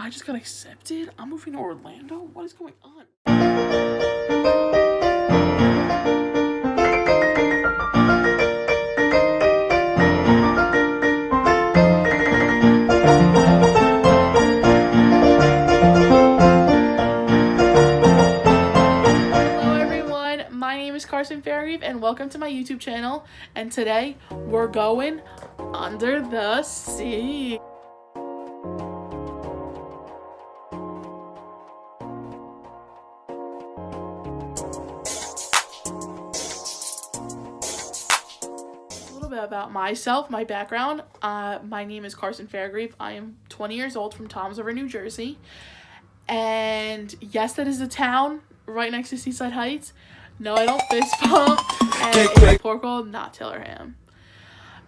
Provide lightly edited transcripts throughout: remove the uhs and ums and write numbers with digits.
I just got accepted? I'm moving to Orlando? What is going on? Hello everyone, my name is Carson Fairgrieve and welcome to my YouTube channel. And today we're going under the sea. About myself, my background. My name is Carson Fairgrieve. I am 20 years old from Toms River, New Jersey. And yes, that is a town right next to Seaside Heights. No, I don't fist bump. And it's Porkle, not Tillerham.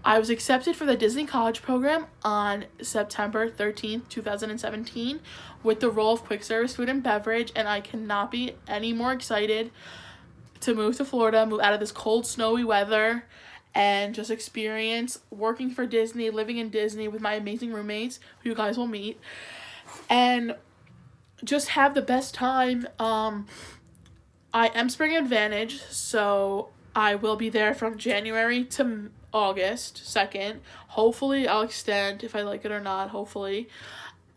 I was accepted for the Disney College Program on September 13th, 2017 with the role of quick service food and beverage, and I cannot be any more excited to move to Florida, move out of this cold, snowy weather, and just experience working for Disney, living in Disney with my amazing roommates, who you guys will meet, and just have the best time. I am Spring Advantage, so I will be there from January to August 2nd. Hopefully, I'll extend if I like it or not, hopefully.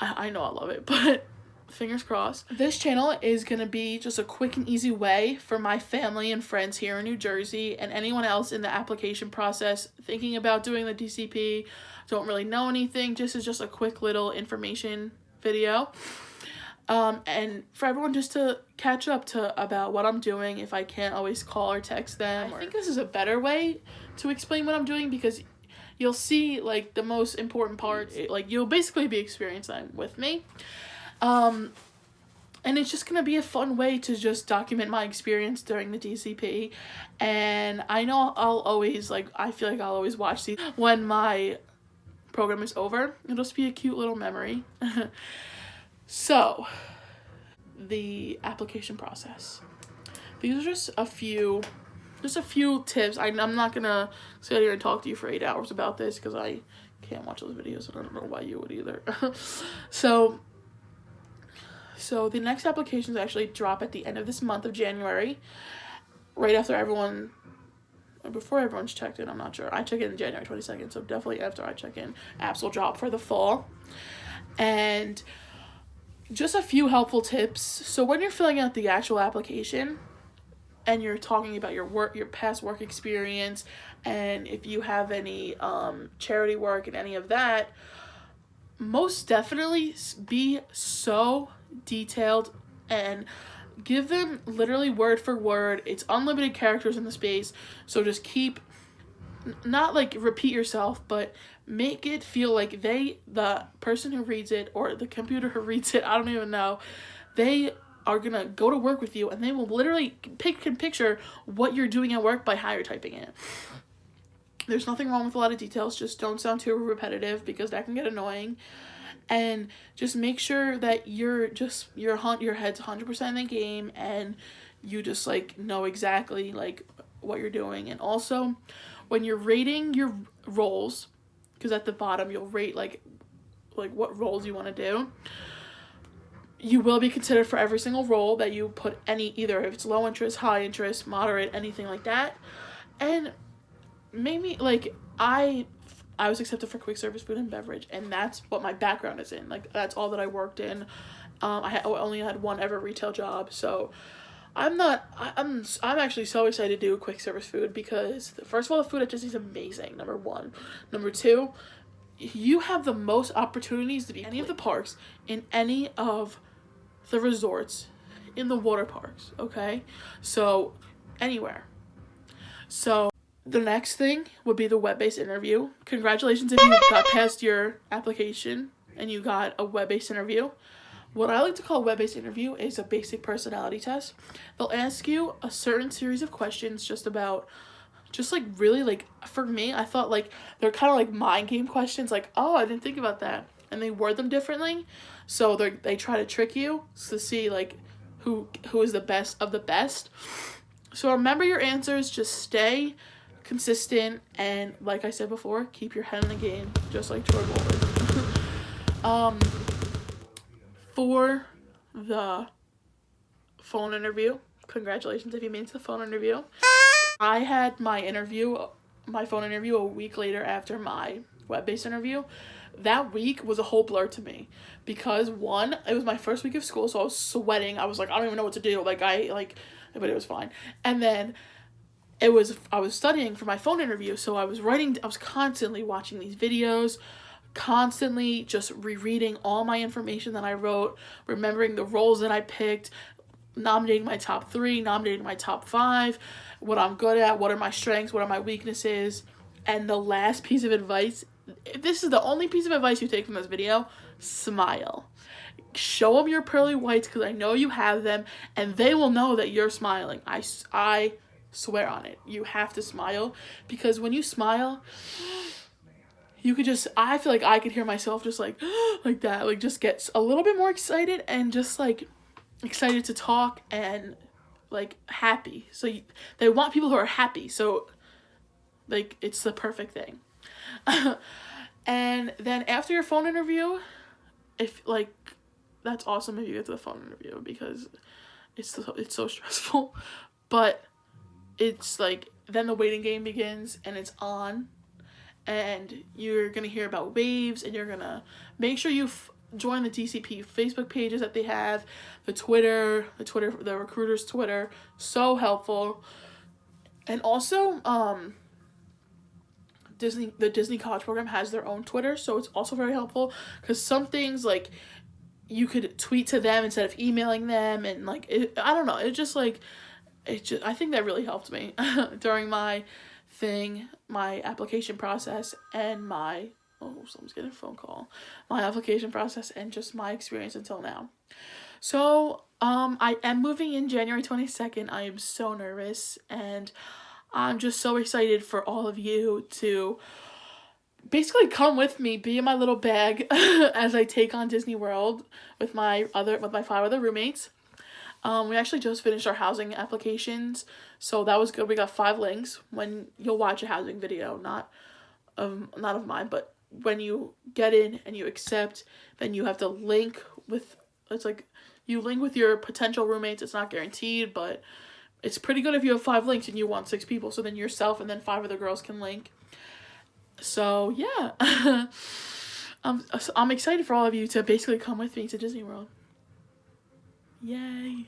I know I love it, but fingers crossed. This channel is going to be just a quick and easy way for my family and friends here in New Jersey and anyone else in the application process thinking about doing the DCP, don't really know anything. This is just a quick little information video. And for everyone just to catch up to about what I'm doing if I can't always call or text them. I think this is a better way to explain what I'm doing because you'll see like the most important parts. Like you'll basically be experiencing with me. And it's just gonna be a fun way to just document my experience during the DCP, and I know I'll always I feel like I'll always watch these when my program is over. It'll just be a cute little memory. So, the application process. These are just a few tips. I'm not gonna sit here and talk to you for 8 hours about this because I can't watch those videos, and I don't know why you would either. So the next applications actually drop at the end of this month of January, right after before everyone's checked in, I'm not sure. I check in January 22nd, so definitely after I check in, apps will drop for the fall. And just a few helpful tips. So when you're filling out the actual application and you're talking about your past work experience, and if you have any charity work and any of that, most definitely be so detailed and give them literally word for word. It's unlimited characters in the space, so just not repeat yourself, but make it feel like the person who reads it or the computer who reads it, I don't even know, they are gonna go to work with you and they will literally picture what you're doing at work by how you're typing it. There's nothing wrong with a lot of details, just don't sound too repetitive because that can get annoying. And just make sure that your head's 100% in the game and you just know exactly what you're doing. And also when you're rating your roles, because at the bottom you'll rate what roles you want to do, you will be considered for every single role that you put, either if it's low interest, high interest, moderate, anything like that. And maybe I was accepted for quick service food and beverage, and that's what my background is in. That's all that I worked in. I only had one ever retail job, so I'm actually so excited to do quick service food because first of all, the food at Disney is amazing, number one. Number two, you have the most opportunities to be in any of the parks, in any of the resorts, in the water parks, okay? So, anywhere. So the next thing would be the web-based interview. Congratulations if you got past your application and you got a web-based interview. What I like to call a web-based interview is a basic personality test. They'll ask you a certain series of questions really for me, I thought they're kind of mind game questions, oh, I didn't think about that. And they word them differently. So they try to trick you to see who is the best of the best. So remember your answers, just stay consistent, and like I said before, keep your head in the game, just like Troy Bolton. for the phone interview, congratulations if you made it to the phone interview. I had my phone interview a week later after my web-based interview. That week was a whole blur to me because one, it was my first week of school, so I was sweating. I was like, I don't even know what to do. But it was fine. And then I was studying for my phone interview, so I was constantly watching these videos, constantly just rereading all my information that I wrote, remembering the roles that I picked, nominating my top 3, nominating my top 5, what I'm good at, what are my strengths, what are my weaknesses. And the last piece of advice, this is the only piece of advice you take from this video, smile. Show them your pearly whites because I know you have them and they will know that you're smiling. I swear on it. You have to smile because when you smile, you could just, I feel like I could hear myself just like that, like just get a little bit more excited and just like excited to talk and like happy. So they want people who are happy. So like it's the perfect thing. And then after your phone interview, if like, that's awesome if you get to the phone interview because it's so stressful, but it's like then the waiting game begins and it's on, and you're gonna hear about waves, and you're gonna make sure you join the DCP Facebook pages that they have, the recruiter's Twitter, so helpful. And also the Disney College Program has their own Twitter, so it's also very helpful because some things like you could tweet to them instead of emailing them, and like I don't know, I think that really helped me during my application process and someone's getting a phone call. My application process and just my experience until now. So, I am moving in January 22nd. I am so nervous and I'm just so excited for all of you to basically come with me, be in my little bag as I take on Disney World with my 5 other roommates. We actually just finished our housing applications, so that was good. We got 5 links. When you'll watch a housing video, not of mine, but when you get in and you accept, then you have to link with, you link with your potential roommates. It's not guaranteed, but it's pretty good if you have 5 links and you want 6 people, so then yourself and then 5 other girls can link. So yeah, I'm excited for all of you to basically come with me to Disney World. Yay.